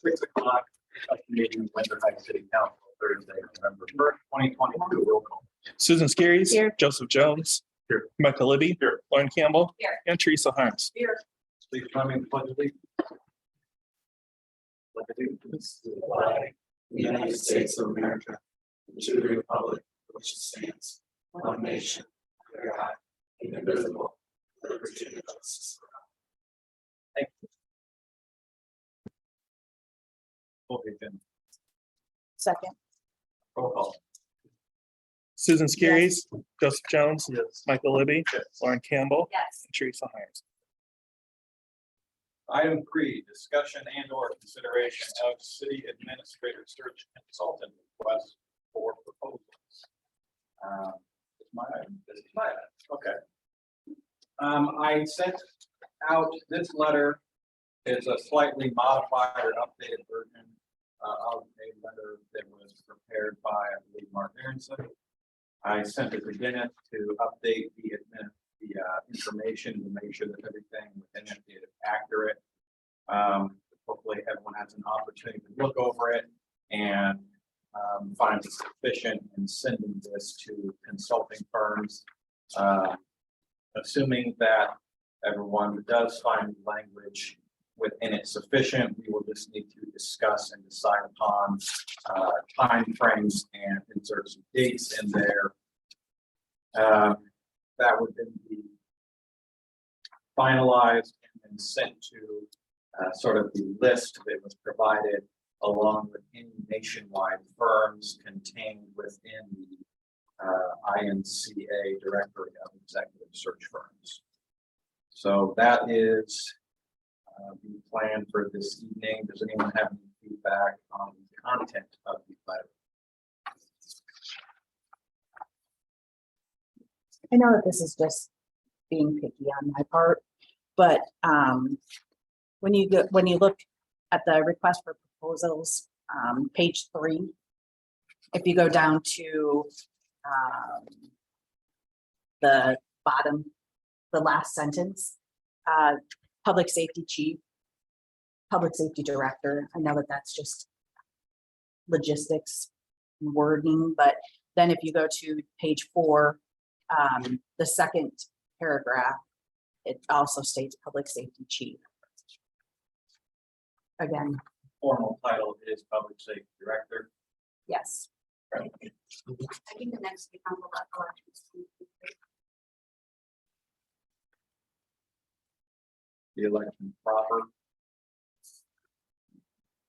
6 o'clock, meeting Winter Heights City Council, Thursday, November 1st, 2022. Roll call. Susan Skerrys. Here. Joseph Jones. Here. Michael Libby. Here. Lauren Campbell. Here. And Teresa Harms. Here. Please join me in the pledge of allegiance. Pledge of allegiance to the flag of the United States of America, to the republic for which it stands, one nation, under God, indivisible, with liberty and justice for all. Thank you. Full agenda. Second. Roll call. Susan Skerrys. Joseph Jones. Yes. Michael Libby. Yes. Lauren Campbell. Yes. And Teresa Harms. Item 3, discussion and or consideration of city administrator search consultant request for proposals. This is my item. This is my item. Okay. I sent out this letter. Is a slightly modified or updated version of a letter that was prepared by, I believe, Mark Aronson. I sent it to Dennis to update the information to make sure that everything within it is accurate. Hopefully everyone has an opportunity to look over it and find it sufficient in sending this to consulting firms. Assuming that everyone does find language within it sufficient, we will just need to discuss and decide upon time frames and insert some dates in there. That would then be finalized and then sent to sort of the list that was provided along with any nationwide firms contained within the INCA directory of executive search firms. So that is the plan for this evening. Does anyone have any feedback on the content of the letter? I know that this is just being picky on my part, but when you look at the request for proposals, page 3, if you go down to the bottom, the last sentence, public safety chief, public safety director. I know that that's just logistics wording, but then if you go to page 4, the second paragraph, it also states public safety chief. Again, Formal title is public safety director. yes. I think the next becomes elections. The election proper.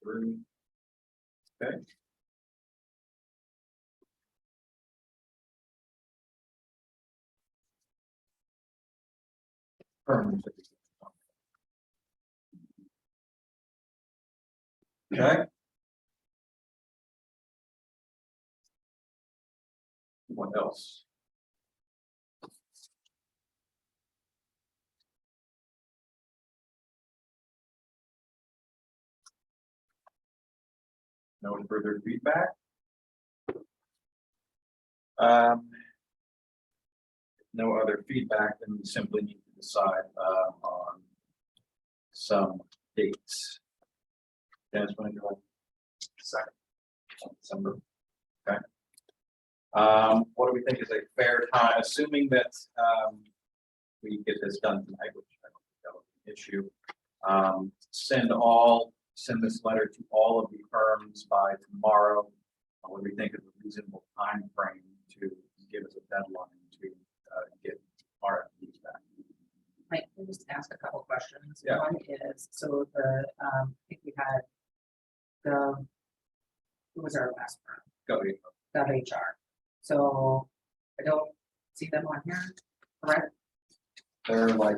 Through. Okay. Firms. Okay. What else? No further feedback. No other feedback, then we simply need to decide on some dates. Dennis, want to go second December? Okay. What do we think is a fair time, assuming that we get this done tonight, which I don't think that will be an issue. Send this letter to all of the firms by tomorrow. What do we think is a reasonable time frame to give us a deadline to get RFPs back? I can just ask a couple questions. Yeah. One is, so the, I think we had who was our last firm? Go ahead. HR. So I don't see them on here, correct? They're like,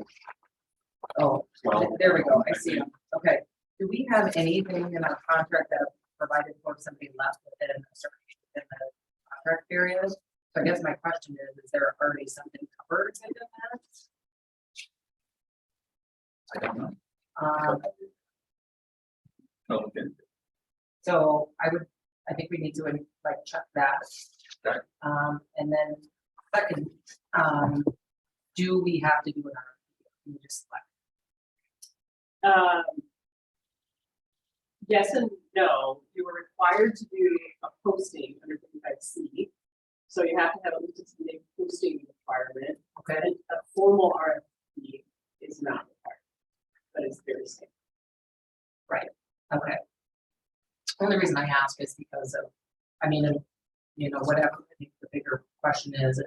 Oh, well, there we go. I see them. Okay. Do we have anything in our contract that provided for somebody left within a certain within the contract period? So I guess my question is there already something covered in that? I don't know. Um, Okay. So I think we need to like check that. Okay. And then second, do we have to do an RFP? Can we just select? Yes and no, you were required to do a posting under 55C. So you have to have at least a 10-day posting requirement. Okay, And a formal RFP is not required, but it's very safe. okay. Only reason I ask is because of, I mean, you know, whatever, I think the bigger question is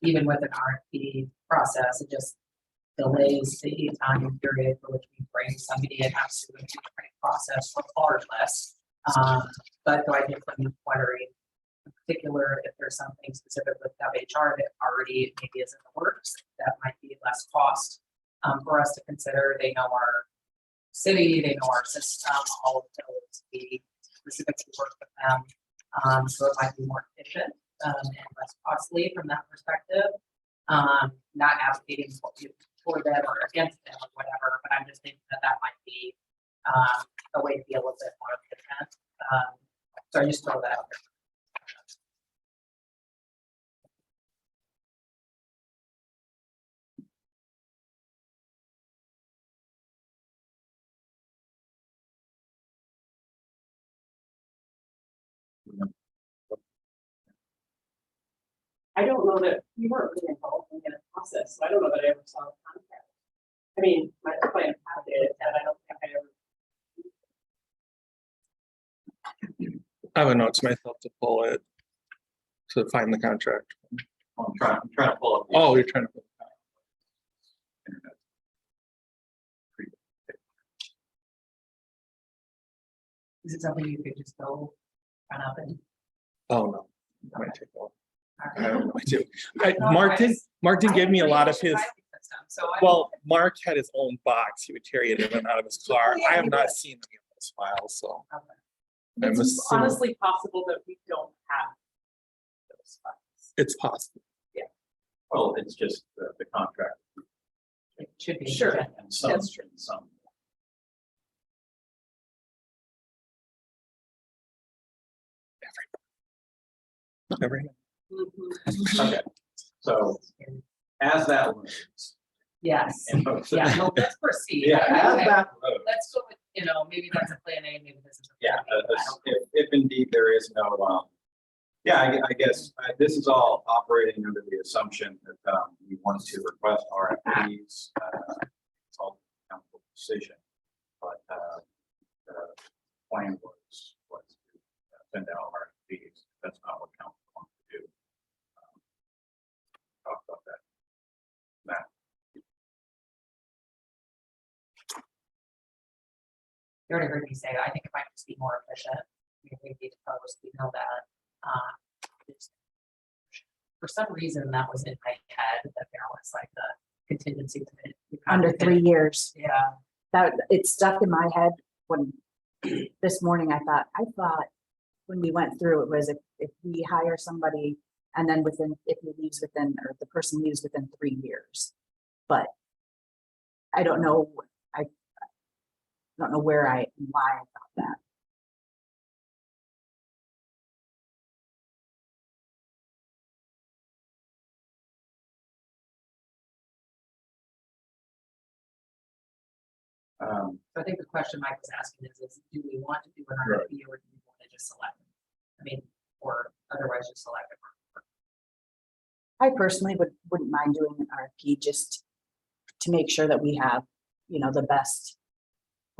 even with an RFP process, it just delays the time period for which we bring somebody in, have to go through the training process regardless. But so I think I'm wondering in particular if there's something specific with WHR that already maybe is in the works, that might be less cost for us to consider. They know our city, they know our system, all of those, we specifically work with them. So it might be more efficient and less costly from that perspective. Not advocating for them or against them or whatever, but I'm just thinking that that might be a way to be a little bit more efficient. So I just throw that out there. I don't know that we weren't really involved in the process, so I don't know that I ever saw the contract. I mean, my plan had it, and I don't think I ever. I have a note to myself to pull it to find the contract. I'm trying to pull up. the Oh, you're trying to. internet. Is it something you could just go run up and? Oh, no. It might take a while. I Okay. don't know what to do. No, Mark didn't give me a lot of his, So I. well, Mark had his own box. He would carry it in and out of his car. Yeah, I have he not would. seen any of those files, so. Okay. I'm It's assuming- honestly possible that we don't have those funds. It's possible. Well, it's just the contract It should be. Sure. and some, That's true. and some. Not every. Okay, so as that loads. Yes, and- yeah, no, let's proceed. Yeah, as Okay. that loads. Let's go with, you know, maybe that's a plan A, maybe this is. a Yeah, plan B. I don't know. if indeed there is no, yeah, I guess this is all operating under the assumption that we want to request RFPs. It's all council decision, but the plan was to send out RFPs. That's not what council wants to do. Talk about that. Matt. You already heard me say, I think it might just be more efficient. We need to post, we know that. it's- For some reason, that was in my head, that there was like the contingency. to it. We kind of Under 3 years. Yeah, That, it stuck in my head when, this morning, I thought when we went through, it was if we hire somebody and then if he leaves within, or the person leaves within 3 years. But I don't know, I don't know why I thought that. so I think the question Mike was asking is do we want to do an Right. RFP or do we want to just select? I mean, or otherwise just select it. I personally wouldn't mind doing an RFP just to make sure that we have, the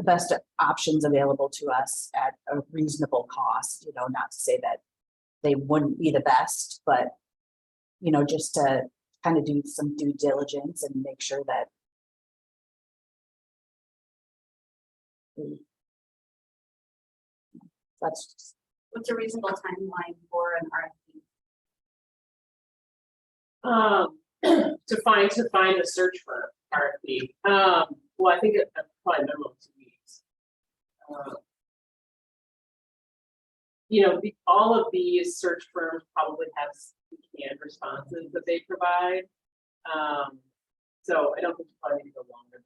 best options available to us at a reasonable cost, not to say that they wouldn't be the best, but just to kind of do some due diligence and make sure that that's What's a reasonable timeline for an RFP? To find a search firm RFP. Well, I think it's probably minimum 2 weeks. All of these search firms probably have canned responses that they provide. So I don't think you probably need to go longer.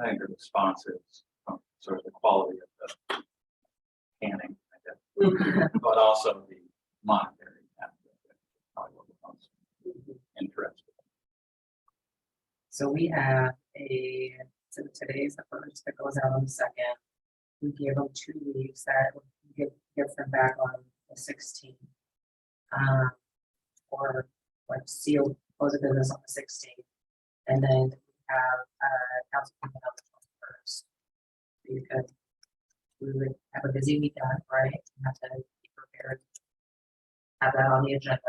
I think the response is sort of the quality of the canning, I guess, but also the monetary aspect. Probably what the most interesting. So we have so today's the first that goes out on the second. we give them 2 weeks that would give them back on the 16th. Or like seal, close of business on the 16th. And then have, council meeting on the 21st. You could, we would have a busy weekend, right? Have to be prepared. Have that on the agenda.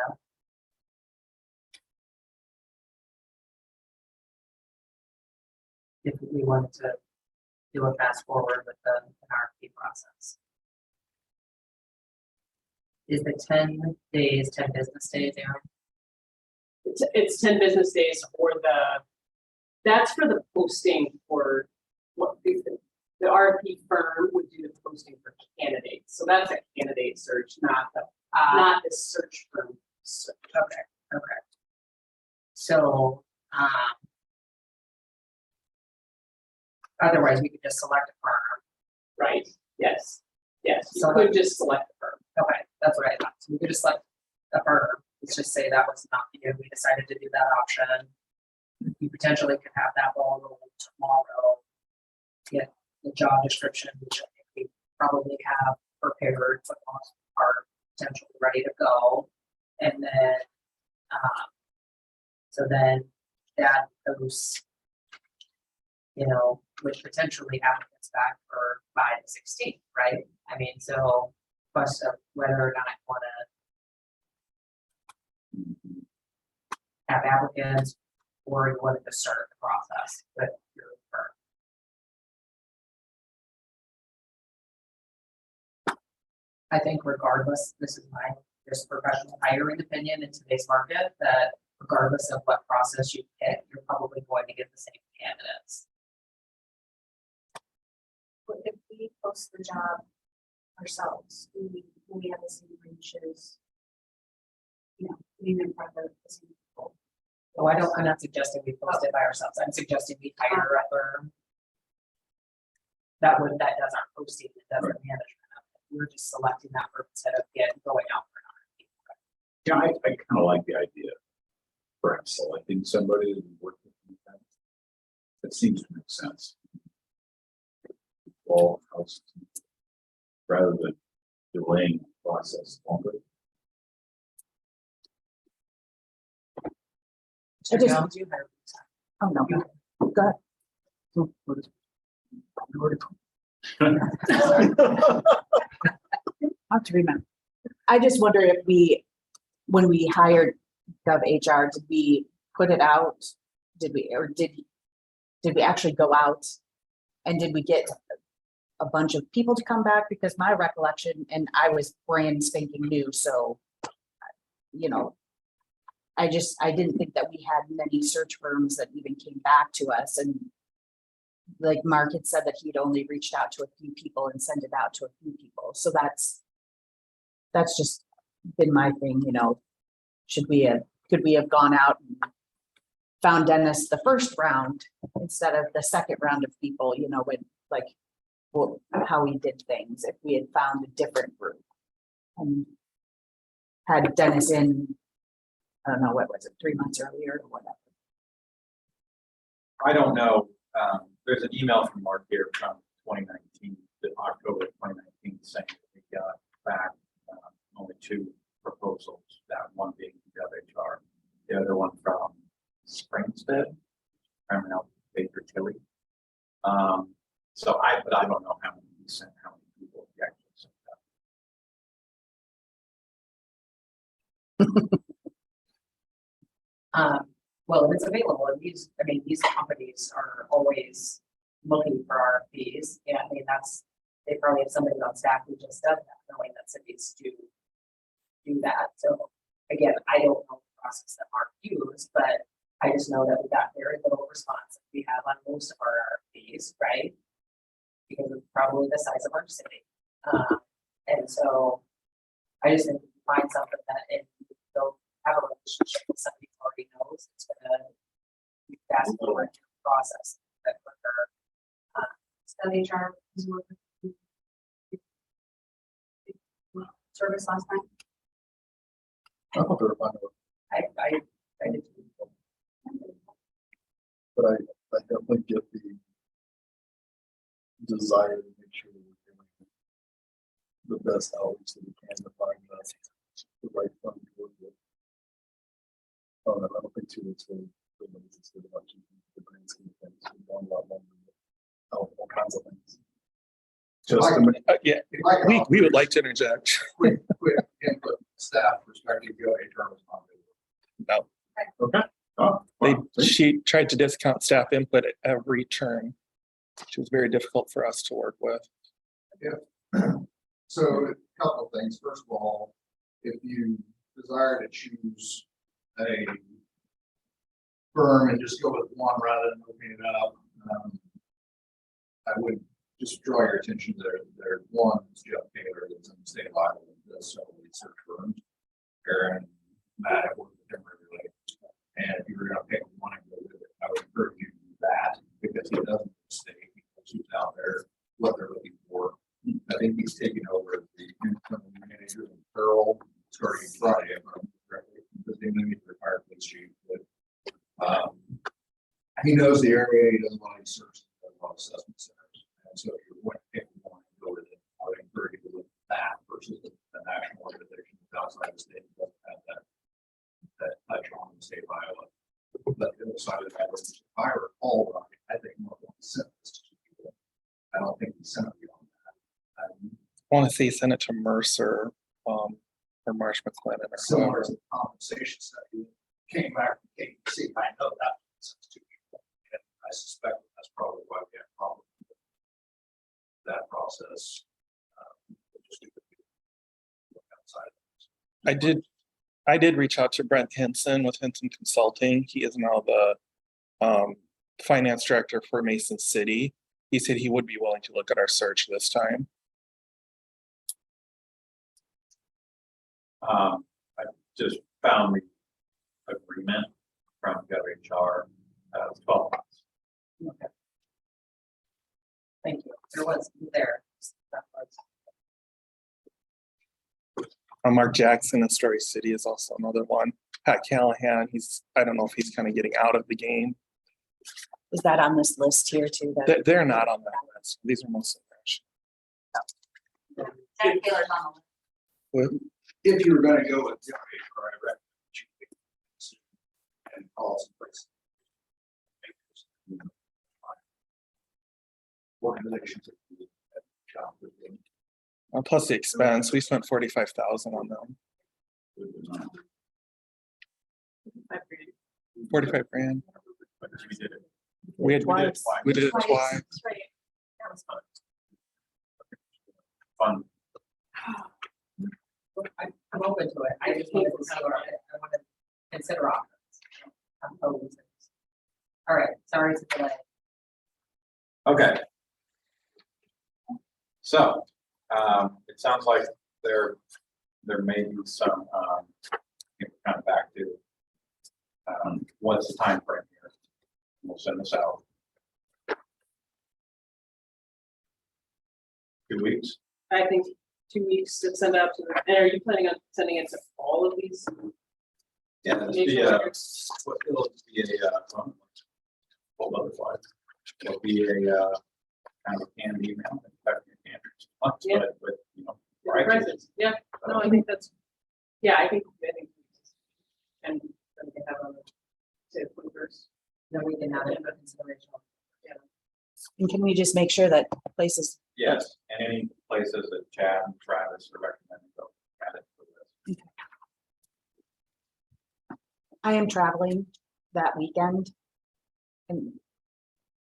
If we wanted to do a fast forward with the RFP process. Is the 10 days, 10 business days, Aaron? It's 10 business days for that's for the posting for what the RFP firm would do the posting for candidates. So that's a candidate search, not the search firm search. Okay. So, otherwise we could just select a firm. Right, yes, you So- could just select the firm. Okay, that's what I thought. So we could just select a firm. Let's just say that was not you. We decided to do that option. We potentially could have that ball rolling tomorrow. Get the job description, which I think we probably have prepared for the most part, potentially ready to go. And then, so then that goes, with potentially applicants back for by the 16th, right? I mean, so question of whether or not I want to have applicants or you wanted to start the process with your firm. I think regardless, this is my just professional hiring opinion in today's market, that regardless of what process you pick, you're probably going to get the same candidates. What if we post the job ourselves, we have the same reaches? We in front of the same people. So I'm not suggesting we post it by ourselves. I'm suggesting we hire a firm. That does our posting, it does our management of it. We're just selecting that firm instead of going out for an RFP. Yeah, I kind of like the idea. Perhaps selecting somebody and working with them. It seems to make sense. All houses, rather than delaying the process longer. I just- Jones, you hire. Oh, no, go ahead. I have to remember. I just wonder if when we hired GovHR, did we put it out? Did we actually go out? And did we get a bunch of people to come back? Because my recollection, and I was brand spanking new, so, I didn't think that we had many search firms that even came back to us, and like Mark had said that he'd only reached out to a few people and sent it out to a few people. So that's just been my thing, could we have gone out and found Dennis the first round instead of the second round of people, how we did things, if we had found a different group and had Dennis in, I don't know, what was it, 3 months earlier or whatever. I don't know, there's an email from Mark here from 2019, October 2019, saying that we got back only 2 proposals, that one being GovHR, the other one from Springstead, Paramount Baker Tilly. But I don't know how many we sent, how many people we actually sent out. Well, if it's available, and these companies are always looking for RFPs. Yeah, they probably have somebody on staff who just does that, knowing that cities do that. So again, I don't know the process that Mark used, but I just know that we got very little response we have on most of our RFPs, right? Because of probably the size of our city. And so I just think if you find something that if you don't have a relationship with somebody who already knows, it's gonna be fast forward through the process. That quicker. HR is working. Service last time. I thought they were fine with it, I did. but I definitely get the desire to make sure that we're the best outreach that we can to find the right fund to work with. I don't think 2 weeks will. The grand scheme of things, we've done a lot more. All kinds of things. Just, Yeah, Like, we would like to interject. quick input, staff perspective, go HR was not available. No, Okay. Oh, they, wow. she tried to discount staff input at every turn. She was very difficult for us to work with. So a couple of things. First of all, if you desire to choose a firm and just go with one rather than opening it up, I would just draw your attention to their one is Jeff Taylor, that's in the state of Iowa, does several research firms. Aaron, Matt, I work with him regularly. And if you were gonna pick one and go with it, I would encourage you to do that because he doesn't stay, he knows who's out there, what they're looking for. I think he's taking over the incoming manager in Pearl starting Friday, if I'm correct, because they may be retired police chief, but he knows the area, he doesn't want to search a lot of assessment centers. And so if you're going to pick one and go with it, I would encourage you to look at that versus the national organization outside the state that doesn't have that touch on the state of Iowa. But the other side of that is, if I recall right, I think more than sent this to people. I don't think he sent it beyond that. I want to say send it to Mercer, or Marsh McLennan or Similar whoever. to the compensation study, came back from KPC, I know that makes sense to people. And I suspect that's probably why we have problems with that process. Just because we look outside of this. I did reach out to Brent Henson with Henson Consulting. He is now the finance director for Mason City. He said he would be willing to look at our search this time. I just found the agreement from GovHR, 12 months. Okay. Thank you. There was there. That was- Mark Jackson in Story City is also another one. Pat Callahan, I don't know if he's kind of getting out of the game. Is that on this list here too? That They're not on that list. These are mostly national. Jack Taylor's on the list. If you were gonna go with GovHR, I recommend you pick and call some place. Organizations that do that job with them. Plus the expense, we spent 45,000 on them. 45 grand. Because we did it. We did it Twice. twice. That's right. That was fun. Fun. I'm open to it. I just want to consider it. I want to consider options. I'm open to this. All right, sorry to delay. Okay. So, it sounds like there may be some, kind of back to, what's the time frame here? We'll send this out. 2 weeks? I think 2 weeks to send out to them. And are you planning on sending it to all of these? Yeah, it'll be well, otherwise, it'll be a, kind of canned email. Yeah. But, you know, Different right. prices. Yeah, no, I think that's, yeah, I think. And then we can have on the, say, 21st. Then we can have it for consideration. and can we just make sure that places, Yes, and any places that Chad and Travis are recommending, go add it for this. I am traveling that weekend. And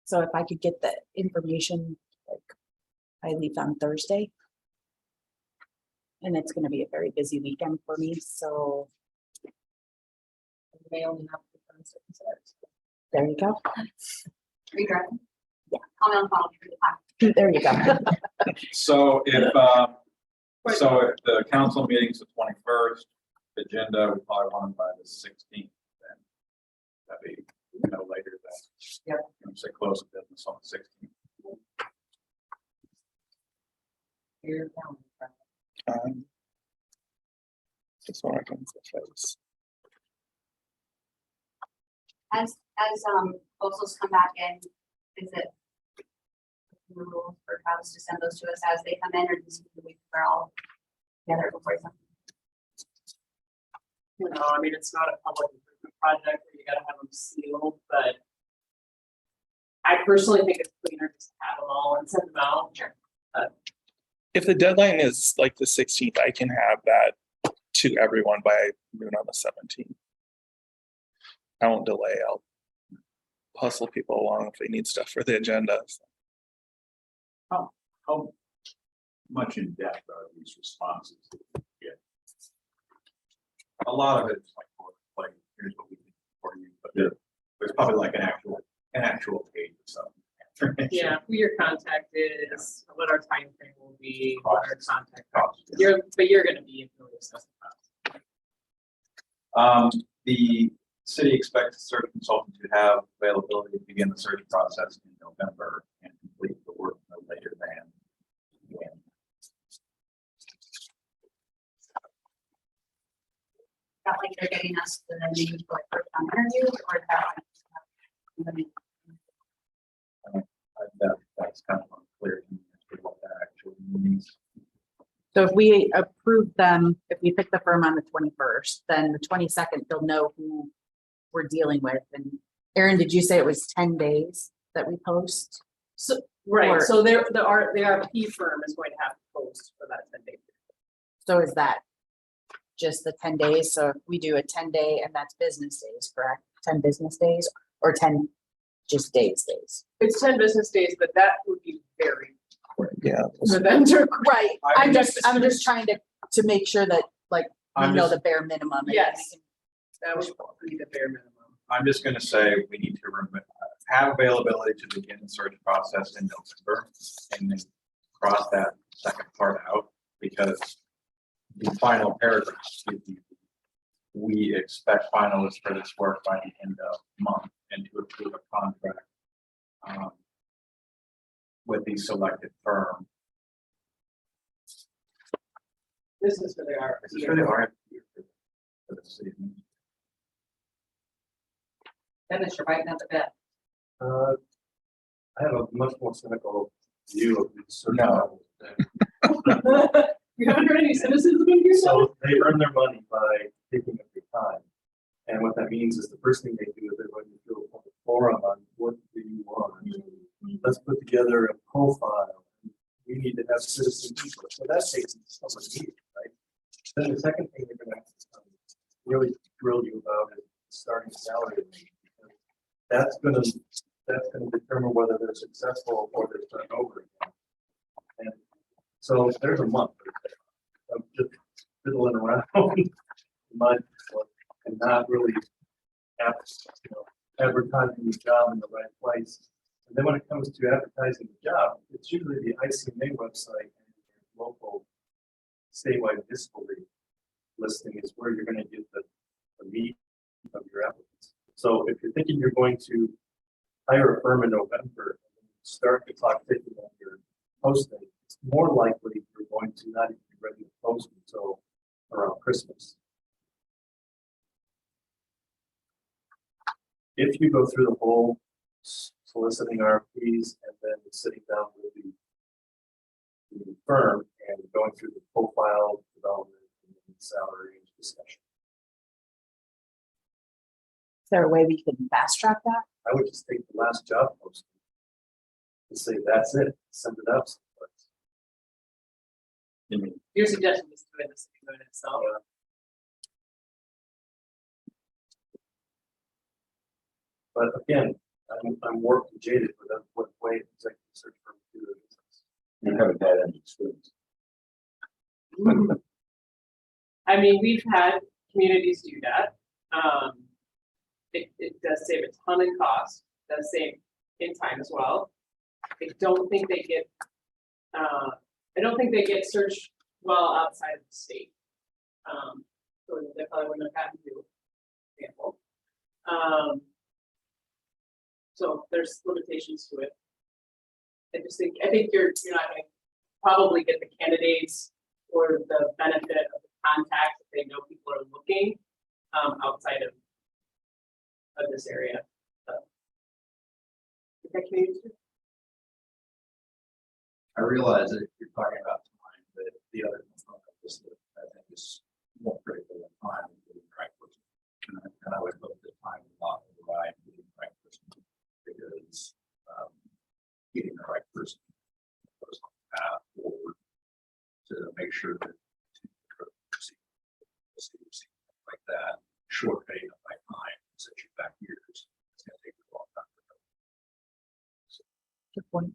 so if I could get the information, like, I leave on Thursday. And it's gonna be a very busy weekend for me, so We may only have to consider. there you go. Are you driving? Yeah. Call me on the phone for the time. There you go. So if the council meeting's the 21st, agenda, we probably want them by the 16th, then. That'd be, no later than. Yep. Say close of business on the 16th. Your calendar. Just one I can face. As proposals come back in, is it the rules for Travis to send those to us as they come in, or just we are all together before you? You know, I mean, it's not a public improvement project where you gotta have them sealed, but I personally think it's cleaner just to have them all and send them out. Sure. If the deadline is like the 16th, I can have that to everyone by noon on the 17th. I won't delay. I'll hustle people along if they need stuff for the agenda. How much in depth are these responses that you get? A lot of it's like, here's what we did for you, but there's probably like an actual page or something. Yeah, who your contact is, what our time frame will be, what our contact. Cost. But you're gonna be really assessing The city expects the search consultant to have availability to begin the search process in November and complete the work no later than when. Not like they're getting us the names for like first time interviews, or that. That's kind of unclear to me as to what that actually means. So if we approve them, if we pick the firm on the 21st, then the 22nd, they'll know who we're dealing with. And Erin, did you say it was 10 days that we post? So, right, Or- so the RP firm is going to have to post for that 10 days. So is that just the 10 days? So if we do a 10-day, and that's business days, correct? 10 business days, or 10 just days? It's 10 business days, but that would be very Yeah. for them to. Right, I I'm mean, just trying to make sure that, like, we I'm know just- the bare minimum. and we Yes. can- That would be the bare minimum. I'm just gonna say we need to have availability to begin the search process in November and then cross that second part out, because the final paragraph, we expect finalists for this work by the end of the month and to approve a contract with the selected firm. This is for the RP. This is really hard for the city. Dennis, you're biting at the bit. I have a much more cynical view of these search No. models. You haven't heard any citizens been here? So they earn their money by taking up your time. And what that means is the first thing they do is they're going to do a public forum on what do you want? Let's put together a profile. We need to have citizen input. So that takes someone here, right? Then the second thing they're gonna really drill you about is starting salary. That's gonna determine whether they're successful or they're turned over again. And so there's a month of just fiddling around and not really advertising the job in the right place. And then when it comes to advertising the job, it's usually the ICMA website and your local statewide municipal league listing is where you're going to get the meat of your applicants. So if you're thinking you're going to hire a firm in November, and start the clock ticking on your posting, it's more likely you're going to not even be ready to post until around Christmas. If you go through the whole soliciting RFPs and then sitting down with the firm and going through the profile development and salary discussion, Is there a way we can fast track that? I would just take the last job posting and say, that's it, send it out someplace. Your suggestion is doing this in itself. But again, I'm working jaded with that, what way executive search firm do it. You haven't had any experience. I mean, we've had communities do that. It does save a ton in cost, does save in time as well. I don't think they get searched well outside of the state. So they probably wouldn't have had to do, for example. So there's limitations to it. I think you're not gonna probably get the candidates or the benefit of the contacts if they know people are looking outside of this area. So. Is that community? I realize that you're talking about time, but the other component of this that I think is more critical than time is getting the right person. And I would hope that time will not override getting the right person, because getting the right person goes on the path forward to make sure that like that, short pay by time, set you back years. It's gonna take a long time. Good point.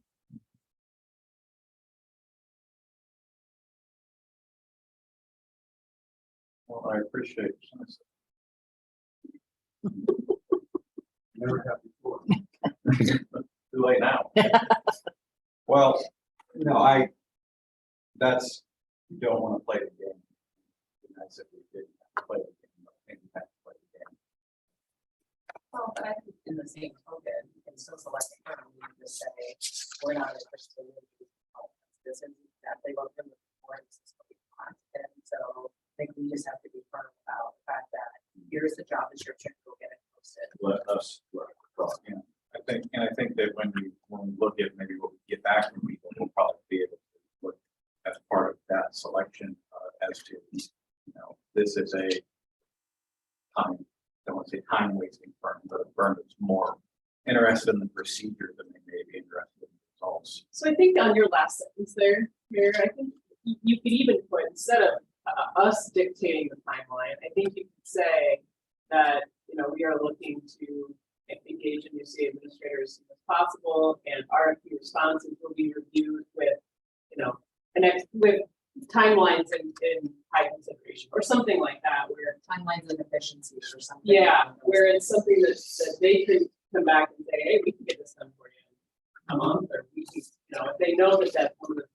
Well, I appreciate it. Never have before. Too late now. Well, no, that's, you don't want to play the game. I said we didn't have to play the game, but I think we have to play the game. Well, but I think in the same token, you can still select a firm, you can just say, we're not interested in this is exactly what we're looking for, this is what we want. And so I think we just have to be firm about the fact that here's the job description, we'll get it posted. Let us work across. Yeah. I think that when we look at maybe what we get back from people, we'll probably be able to look as part of that selection as to, this is a time, I don't want to say time wasting firm, but a firm that's more interested in the procedure than they may be interested in the results. So I think on your last sentence there, Mayor, I think you could even put, instead of us dictating the timeline, I think you could say that, we are looking to engage a new city administrator as soon as possible, and RFP responses will be reviewed with, with timelines in high consideration, or something like that, where, Timelines and efficiencies or something. yeah, where it's something that they could come back and say, hey, we can get this done for you in a month, or we can, if they know that that's one of the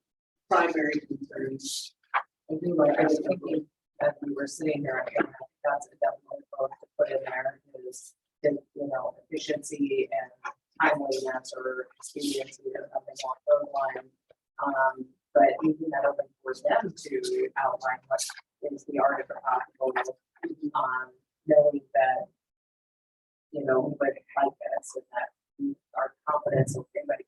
primary concerns. I do like, I was thinking that we were sitting there, and that's a definitely both to put in there is, efficiency and timeliness or expediency or something along those lines. But even that open for them to outline what is the art of the possible, knowing that, we would like this and that we are confident, so anybody,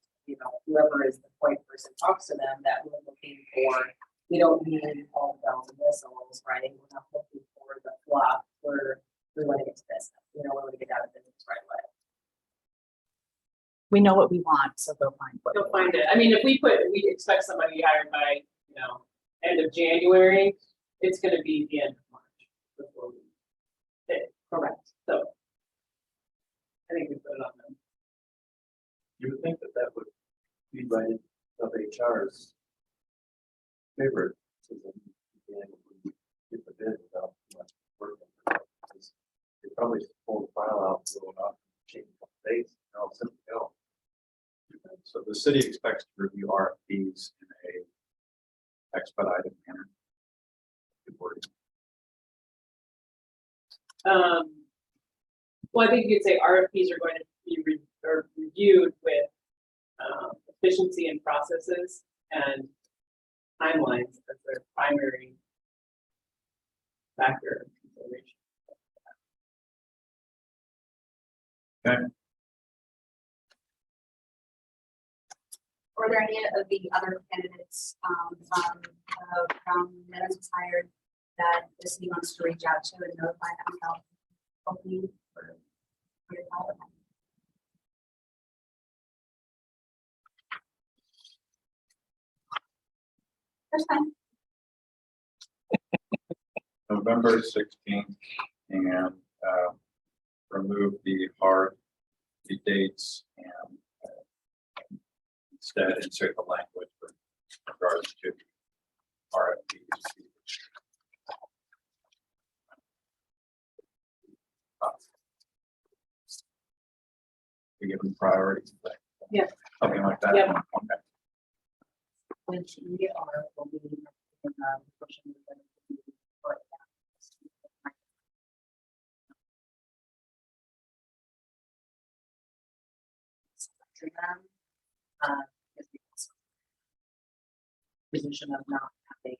whoever is the point person talks to them, that we're looking for. We don't need all the bells and whistles, right? We're not looking for the fluff. We want to get to business. We want to get out of business right away. We know what we want, so go find what. They'll find it. I mean, if we expect somebody hired by, end of January, it's gonna be the end of March before we hit it. Correct. So I think we put it on them. You would think that would be right of HR's favorite. So then you can get the bid without much work. They probably just pull the file out, roll it up, change a couple days, and all set to go. And so the city expects to review RFPs in a expedited manner. Well, I think you could say RFPs are going to be reviewed with efficiency and processes and timelines as their primary factor of consideration. Okay. Were there any of the other candidates from Meadows was hired that the city wants to reach out to and notify them about opening for your pilot? That's fine. November 16th, and remove the dates and instead insert the language with regards to RFPs. We give them priority. Yeah. Something like that. Yeah. Okay. Which we are, will be pushing the to them. Position of not having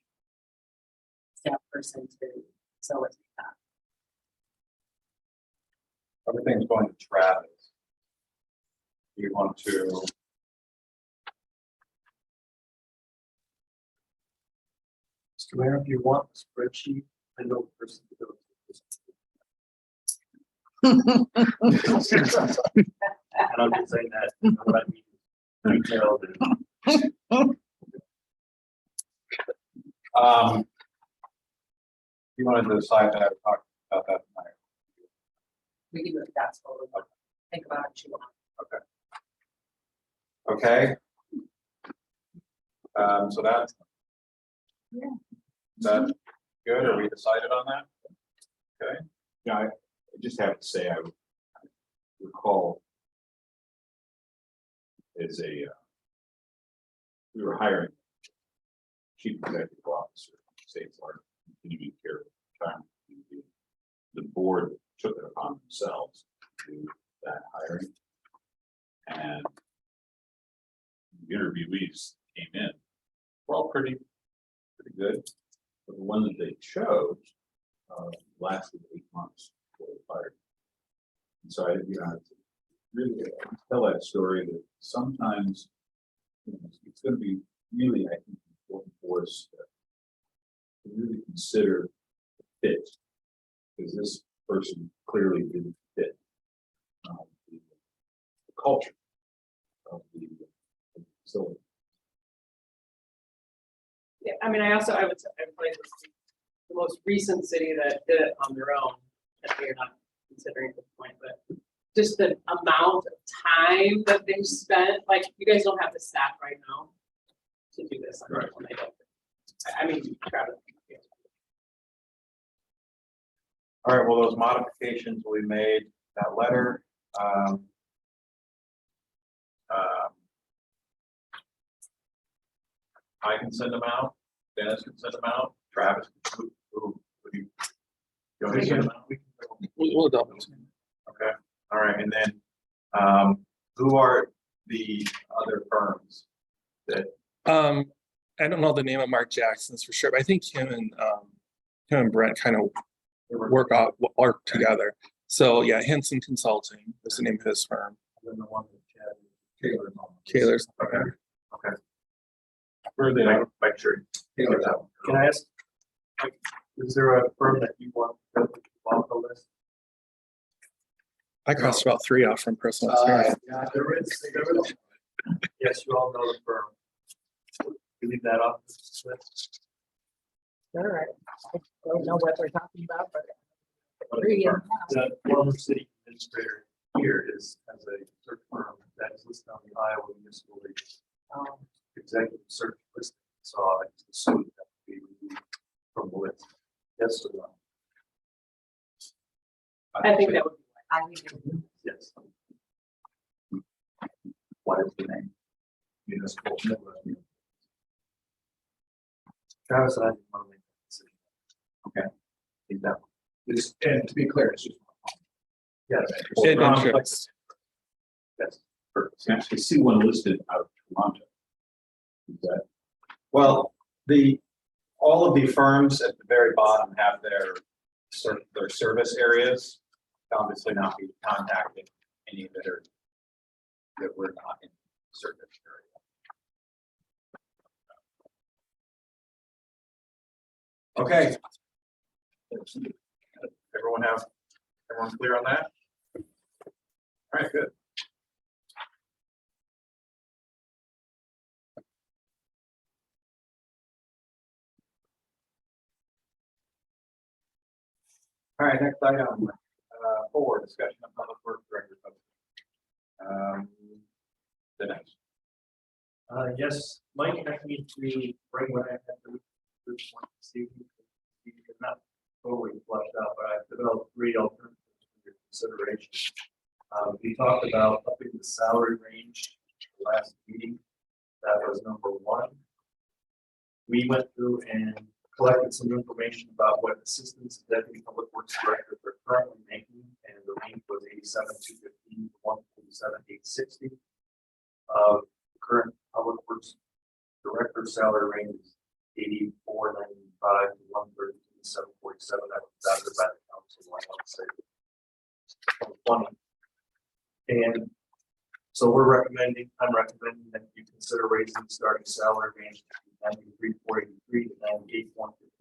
staff person to facilitate that. Everything's going to Travis. You want to Mayor, if you want a spreadsheet, I know a person to go to. And I'm just saying that, you know what I mean, detailed and You wanted to decide that, talk about that tonight. We can do it, that's what we want. Think about it, you want. Okay. So that's. Yeah. Is that good? Are we decided on that? Okay. Yeah, I just have to say, I recall as a, we were hiring chief executive officer, state farm, community care at the time. The board took it upon themselves to do that hiring. And the interviewees came in, were all pretty good. But the one that they chose lasted 8 months before they fired. And so I, you know, really I tell that story that sometimes, you know, it's going to be really, I think, important for us to really consider the fit, because this person clearly didn't fit the culture of the facility. Yeah, I mean, I would say, I played the most recent city that did it on their own, and we're not considering at this point, but just the amount of time that they've spent, like, you guys don't have the staff right now to do this. Right. I don't. I mean, Travis. Yeah. All right, well, those modifications we made, that letter. I can send them out, Dennis can send them out, Travis, who would you? You want me to send them out? We'll double check. Okay, all right, and then, who are the other firms that, I don't know the name of Mark Jackson's for sure, but I think him and Brent kind of work together. So yeah, Henson Consulting is the name of his firm. then the one that Chad Taylor. Kaler's. okay. Where are they, make sure. Taylor that one. Can I ask, like, is there a firm that you want to on the list? I crossed about 3 out from personal experience. Yeah, there is. Yes, you all know the firm. You leave that off this list. All right. I don't know what they're talking about, but. The former city administrator here has a search firm that is listed on the Iowa Municipal League executive search list. So I assume that would be removed from the list. Yes or no? I think that would be. I think Yes. What is the name? Municipal. Travis and I didn't want to make that decision. Okay. Leave that one. This, and to be clear, it's just. Yes. It interests. Yes. I see one listed out of Toronto. Is that, Well, all of the firms at the very bottom have their service areas. Obviously not be contacting any that we're not in service area. Okay. Everyone clear on that? All right, good. All right, next item, 4, discussion of public works director. The next. Yes, Mike asked me to bring what I had to this point this evening. He did not totally flushed out, but I developed 3 alternatives for your consideration. We talked about upping the salary range last meeting. That was number 1. We went through and collected some information about what assistants and deputy public works directors are currently making, and the range was 87,215 to 147,860. The current public works director salary range is 84,995 to 132,747. That was adopted by the council. I want to say 20. And so I'm recommending that you consider raising the starting salary range to 93,483 to 98,115.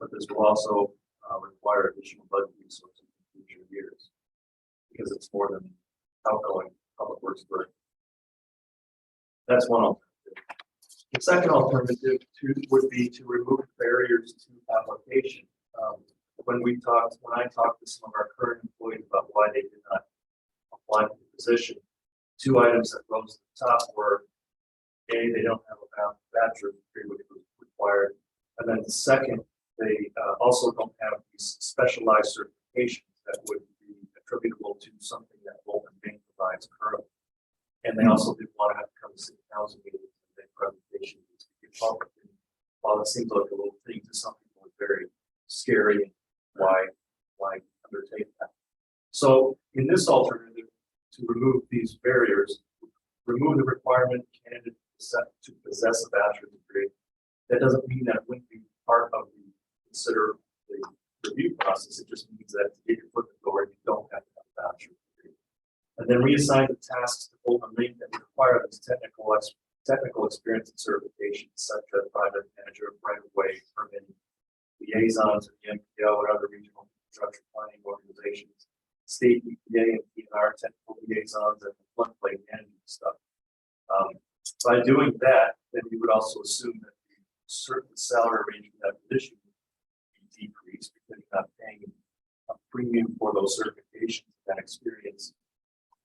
But this will also require additional budget resources in future years. Because it's more than outgoing public works director. That's one alternative. The second alternative would be to remove barriers to application. When I talked to some of our current employees about why they did not apply for the position, two items that rose to the top were, A, they don't have a bachelor's degree, which was required. And then second, they also don't have these specialized certifications that would be attributable to something that Bolton Bank provides currently. And they also didn't want to have to come to city council meetings and make presentations to the public. And while it seems like a little thing to some people, it's very scary. Why undertake that? So in this alternative, to remove these barriers, remove the requirement candidate to possess a bachelor's degree. That doesn't mean that it wouldn't be part of the review process. It just means that to get your foot in the door, you don't have to have a bachelor's degree. And then reassign the tasks to Bolton Link that require this technical experience and certifications, such as project manager, right of way, permitting, liaisons of the MPO and other regional infrastructure planning organizations, state EPA and PNR technical liaisons, and floodplain management stuff. By doing that, then you would also assume that the certain salary range of that position would be decreased because you're not paying a premium for those certifications and experience.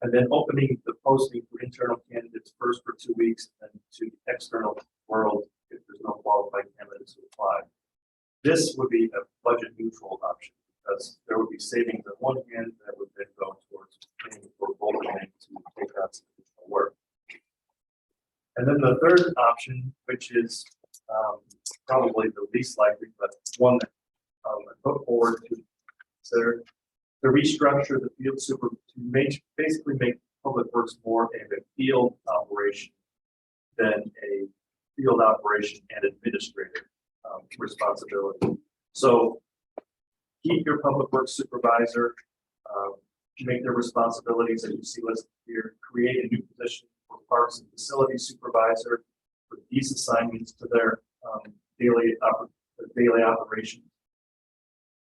And then opening the posting for internal candidates first for 2 weeks and then to the external world if there's no qualified candidates who apply. This would be a budget neutral option because there would be savings on one hand that would then go towards paying for Bolton Bank to take out some additional work. And then the third option, which is probably the least likely, but one that I put forward to consider, to restructure the field super to basically make public works more of a field operation than a field operation and administrator responsibility. So keep your public works supervisor, make their responsibilities that you see listed here, create a new position for parks and facilities supervisor, put these assignments to their daily operations.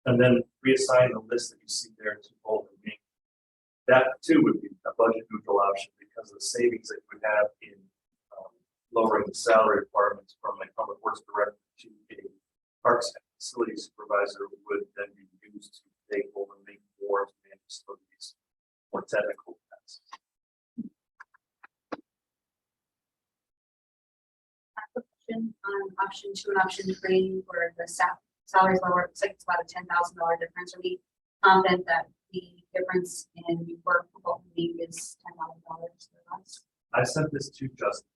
And then reassign the list that you see there to Bolton Bank. That too would be a budget neutral option because of the savings that you would have in lowering the salary requirements from a public works director to a parks and facilities supervisor would then be used to take Bolton Bank more to manage facilities, more technical tasks. Question on option 2 and option 3 where the salaries lower, it looks like it's about a $10,000 difference. Are we confident that the difference in work for Bolton Bank is $10,000? I sent this to Justin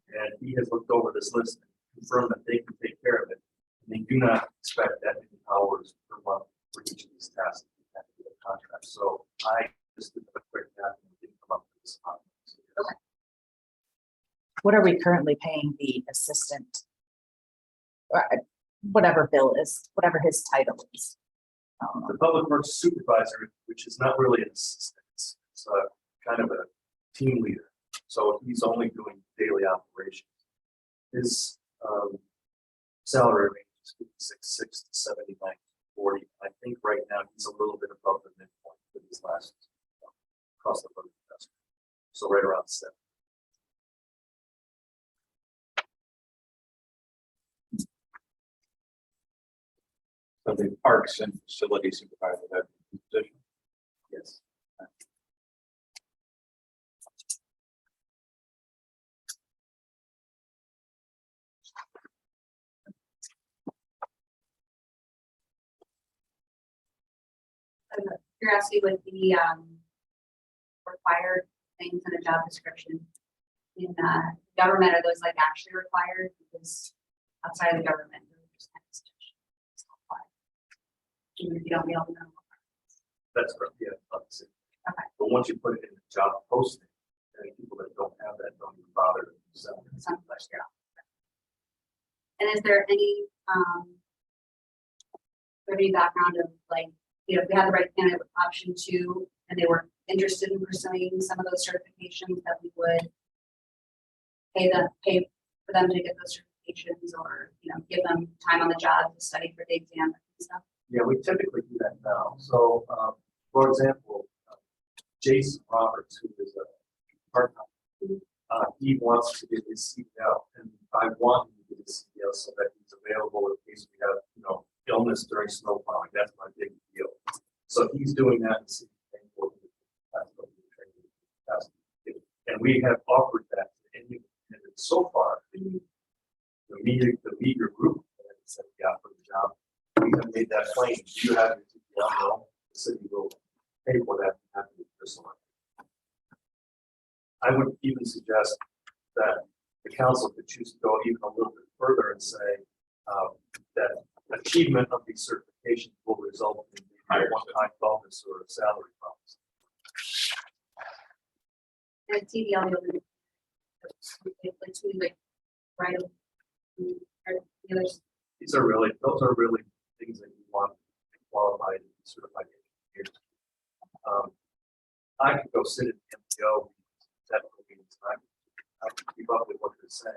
and he has looked over this list and confirmed that they can take care of it. And they do not expect that many hours per month for each of these tasks to the contract. So I just did a quick math and didn't come up with this. Okay. What are we currently paying the assistant? Whatever Bill is, whatever his title is. The public works supervisor, which is not really an assistant, it's kind of a team leader. So he's only doing daily operations. His salary range is 56.6 to 79.40. I think right now he's a little bit above the midpoint for his last across the budget. So right around 7. So the parks and facility supervisor, that position. Yes. Curiosity with the required things in a job description in government, are those like actually required? Because outside of the government, they're just kind of it's not required. Even if you don't meet all the minimum requirements. That's correct. Yeah, obviously. Okay. But once you put it in the job posting, then people that don't have that don't even bother. So Some push it off. And is there any background of like, if we had the right candidate with option 2 and they were interested in pursuing some of those certifications that we would pay for them to get those certifications or, you know, give them time on the job to study for the exam and stuff? Yeah, we typically do that now. So, for example, Jason Roberts, who is a part-time, he wants to get his CDL, and I want him to get his CDL so that he's available in case we have, you know, illness during snow plowing. That's my big deal. So he's doing that in city. And we have offered that to any candidate so far. The meager group that said, yeah, for the job, we have made that plain. You have your CDL, no, the city will pay for that. I would even suggest that the council could choose to go even a little bit further and say that achievement of these certifications will result in a one-time bonus or a salary bonus. And TDL, like, right? The others, Those are really things that you want qualified and certified engineers. I could go sit at the MPO technical meetings, and I can keep up with what they're saying,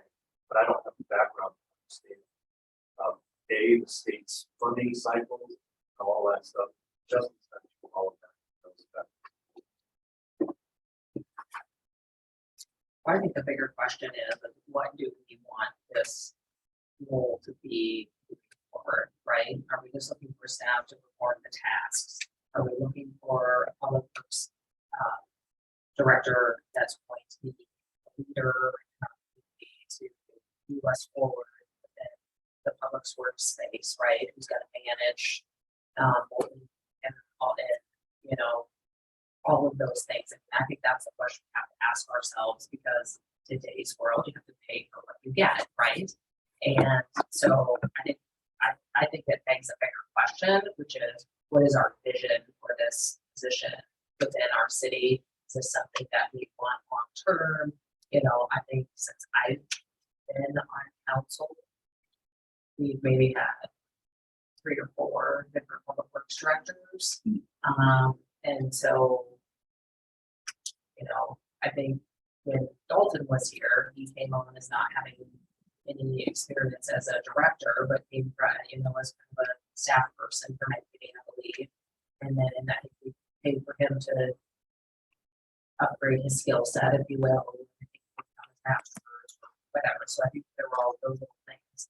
but I don't have the background to understand the state's funding cycles and all that stuff. Just all of that. I think the bigger question is, what do we want this role to be moving forward, right? Are we just looking for staff to perform the tasks? Are we looking for a public works director that's going to be a leader to move us forward within the public works space, right? Who's got to manage and all in, you know, all of those things. And I think that's the question we have to ask ourselves, because in today's world, you have to pay for what you get, right? And so I think that begs a bigger question, which is, what is our vision for this position within our city? Is this something that we want long term? You know, I think since I've been on council, we've maybe had 3 or 4 different public works directors. And so, you know, I think when Dalton was here, he came on as not having any experience as a director, but came from, you know, as kind of a staff person for my meeting, I believe. And then I think we paid for him to upgrade his skill set, if you will, whatever. So I think there were all those little things.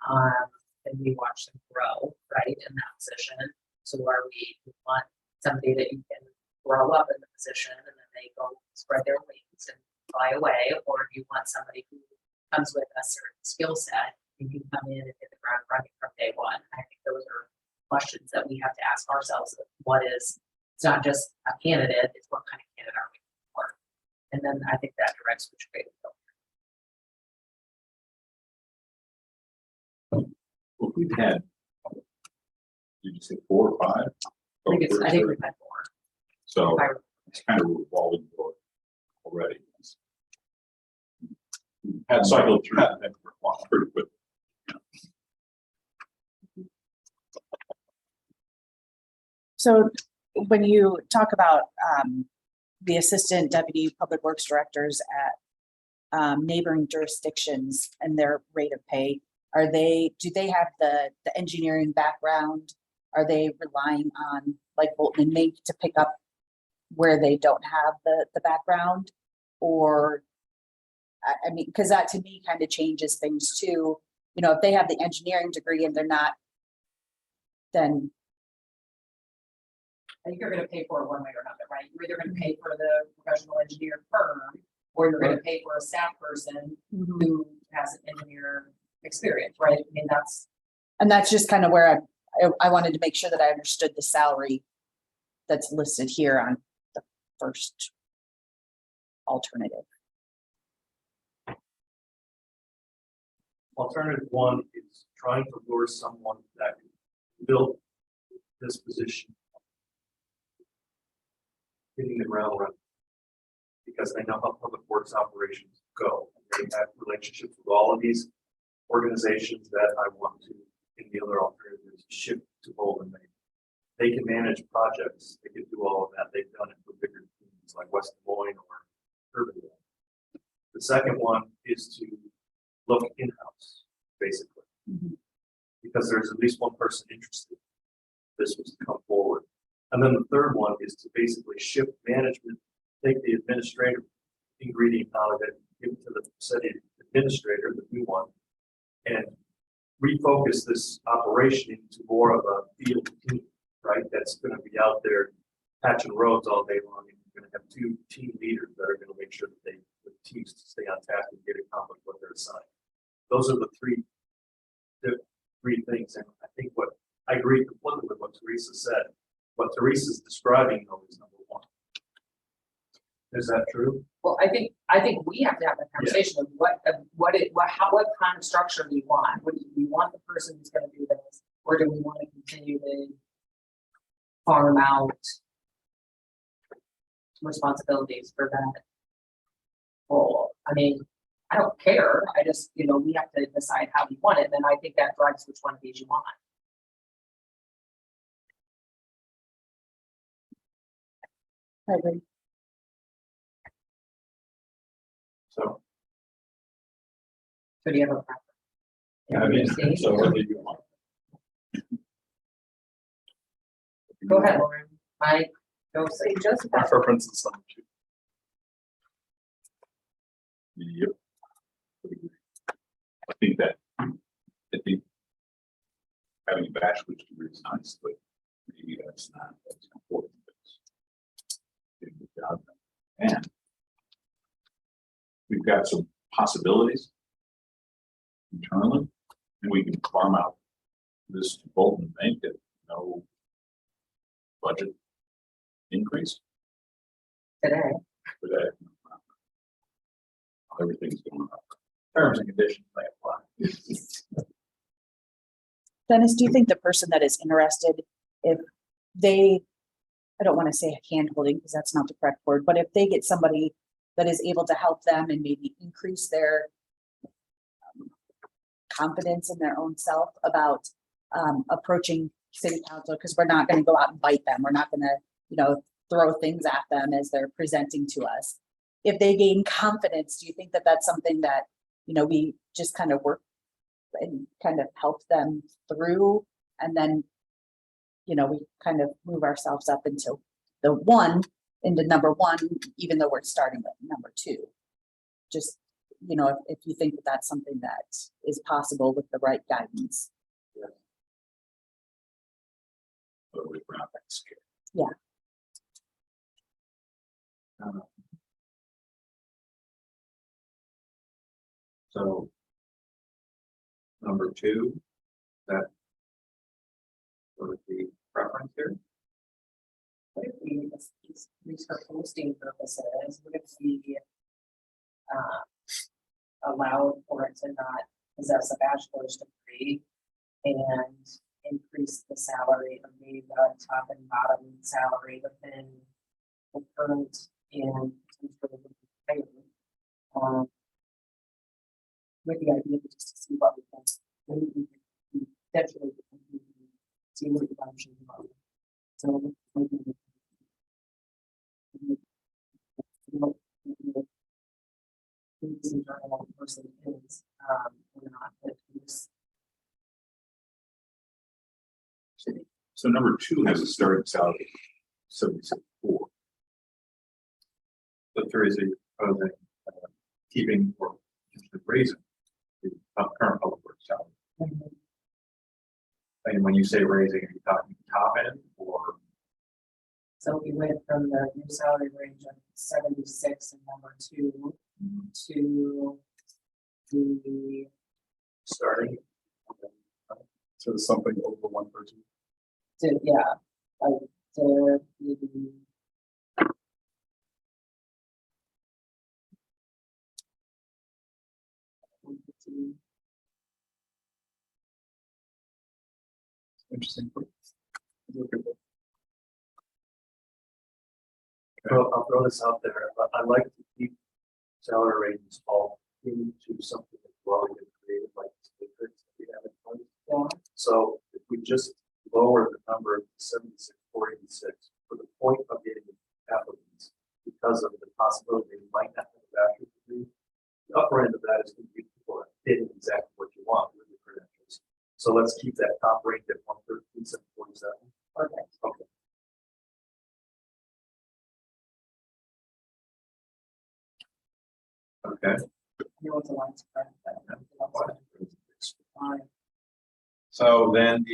And we watched them grow, right, in that position. So are we want somebody that you can grow up in the position and then they go spread their wings and fly away, or do you want somebody who comes with a certain skill set and can come in and hit the ground running from day one? I think those are questions that we have to ask ourselves. What is, it's not just a candidate, it's what kind of candidate are we for? And then I think that directs which way we go. Well, we've had, did you say 4 or 5? I think we've had more. So it's kind of revolving door already. Had cycled through that pretty quick. So when you talk about the assistant deputy public works directors at neighboring jurisdictions and their rate of pay, do they have the engineering background? Are they relying on like Bolton and Mink to pick up where they don't have the background? Or I mean, because that to me kind of changes things too. You know, if they have the engineering degree and they're not, then I think you're going to pay for it one way or another, right? You're either going to pay for the professional engineer firm, or you're going to pay for a staff person who has an engineer experience, right? I mean, that's just kind of where I wanted to make sure that I understood the salary that's listed here on the first alternative. Alternative 1 is trying to lure someone that can build this position, hitting the ground running, because they know how public works operations go. They have relationships with all of these organizations that I want to, in the other alternatives, shift to Bolton. They can manage projects. They can do all of that. They've done it for bigger teams like West Des Moines or Urbandale. The second one is to look in-house. basically. Mhm. Because there's at least one person interested. This was to come forward. And then the third one is to basically shift management, take the administrative ingredient out of it, give it to the city administrator, the new one, and refocus this operation into more of a field team, right? That's gonna be out there patching roads all day long, and you're gonna have two team leaders that are gonna make sure that the teams stay on task and get accomplished what they're assigned. Those are the three things, and I think I agree completely with what Teresa said. What Teresa's describing though is number one. Is that true? Well, I think we have to have a conversation of what kind of structure do we want? Do we want the person who's gonna do this, or do we want to continue to farm out responsibilities for that role? I mean, I don't care, I just, we have to decide how we want it, and I think that drives which one of these you want. I agree. So, So do you have a preference? I mean, Steve? so whether you want. Go ahead, Lauren. Mike, go say Joseph. My preference is number 2. Yep. I think having a bachelor's degree is nice, but maybe that's not as important as getting the job done. And we've got some possibilities internally, and we can farm out this to Bolton Bank that no budget increase Today. for that. Everything's going up. Terms and conditions may apply. Dennis, do you think the person that is interested, if they, I don't want to say hand holding because that's not the correct word, but if they get somebody that is able to help them and maybe increase their confidence in their own self about approaching city council, because we're not going to go out and bite them. We're not going to, throw things at them as they're presenting to us. If they gain confidence, do you think that that's something that, we just kind of work and kind of help them through, and then, we kind of move ourselves up into number one, even though we're starting with number 2. Just, if you think that that's something that is possible with the right guidance. But we're not that scared. So. Number 2, that. Would be preference here. What if we, these for posting purposes, what if we allow for it to not possess a bachelor's degree and increase the salary of the top and bottom salary within the current and with the idea of just to see what we can, maybe we can potentially see what the options are. So maybe person is or not, but it's So number 2 has a starting salary of 76.4. So Teresa, you're proposing keeping or raising the current public works salary. And when you say raising, are you talking top end or? so we went from the new salary range of 76 and number 2 to the Starting. So something over 1 person. like to the Interesting. Well, I'll throw this out there. I like to keep salary ranges all into something that's well created like this matrix that we have in place. Yeah. So if we just lower the number to 76, 46 for the point of getting applicants, because of the possibility you might not have a bachelor's degree, the upper end of that is going to be people that fit exactly what you want, whether So let's keep that top rate at 113,747. Perfect. Okay. Okay, I know it's a lot to correct, but- Fine. so then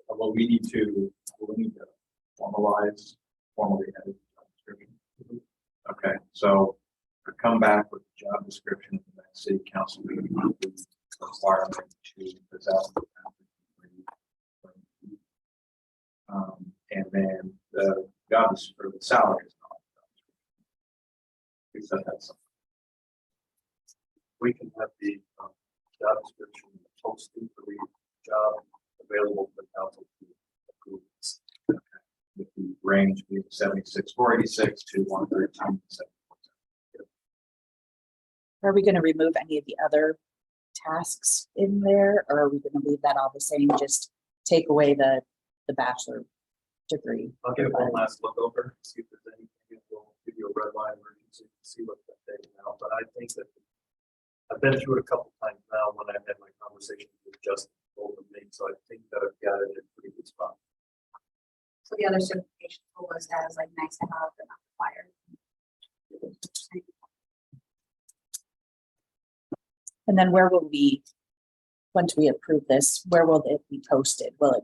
what we need to formalize, formally edit the job description. Okay, so I come back with the job description of the next city council meeting, with the requirement to possess. And then the jobs for the salary is not. We said that's. We can have the job description posting for the job available for the council to approve. With the range being 76,486 to 113,747. Are we gonna remove any of the other tasks in there, or are we gonna leave that all the same, just take away the bachelor degree? I'll give it one last look over, see if there's anything, we'll give you a red line version so you can see what that taking out, but I think that I've been through it a couple times now when I've had my conversations with Justin over me, so I think that I've got it in a pretty good spot. So the other certification was as like nice to have, but not required. And then where will we, once we approve this, where will it be posted? Will it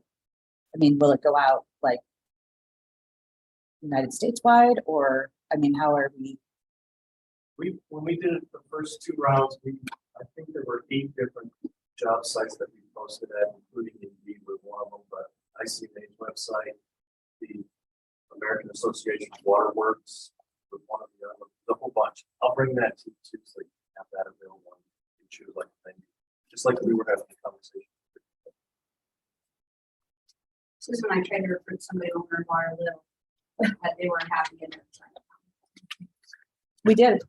go out like United States wide, or, how are we? When we did it the first two rounds, I think there were 8 different job sites that we posted at, including Indeed was one of them, but ICMA's website, the American Association of Waterworks was one of the other, the whole bunch. I'll bring that to you too, so you can have that available and choose like a thing, just like we were having a conversation. This is when I tried to recruit somebody over in Waterloo, but they weren't happy in it. We did.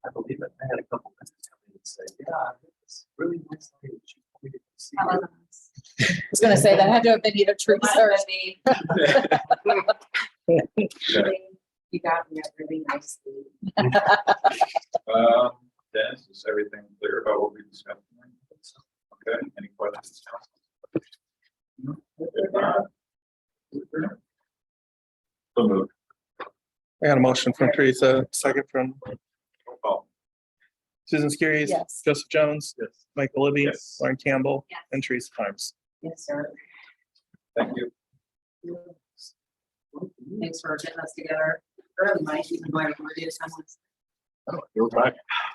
I believe it. I had a couple of people come in and say, yeah, it's really nice. Lady. She told me to see That you." wasn't us. I was gonna say that had to have been either Teresa or. You got me up really nicely. Dennis, is everything clear about what we discussed? Okay, any questions? If not, so moved. I got a motion from Teresa, second from Roll call. Susan Skiris. Yes. Joseph Jones. Yes. Michael Libby. Yes. Lauren Campbell. Yes. And Teresa Harms. Yes, sir. Thank you. Thanks for getting us together early, Mike, even though I already did someone's. You're right.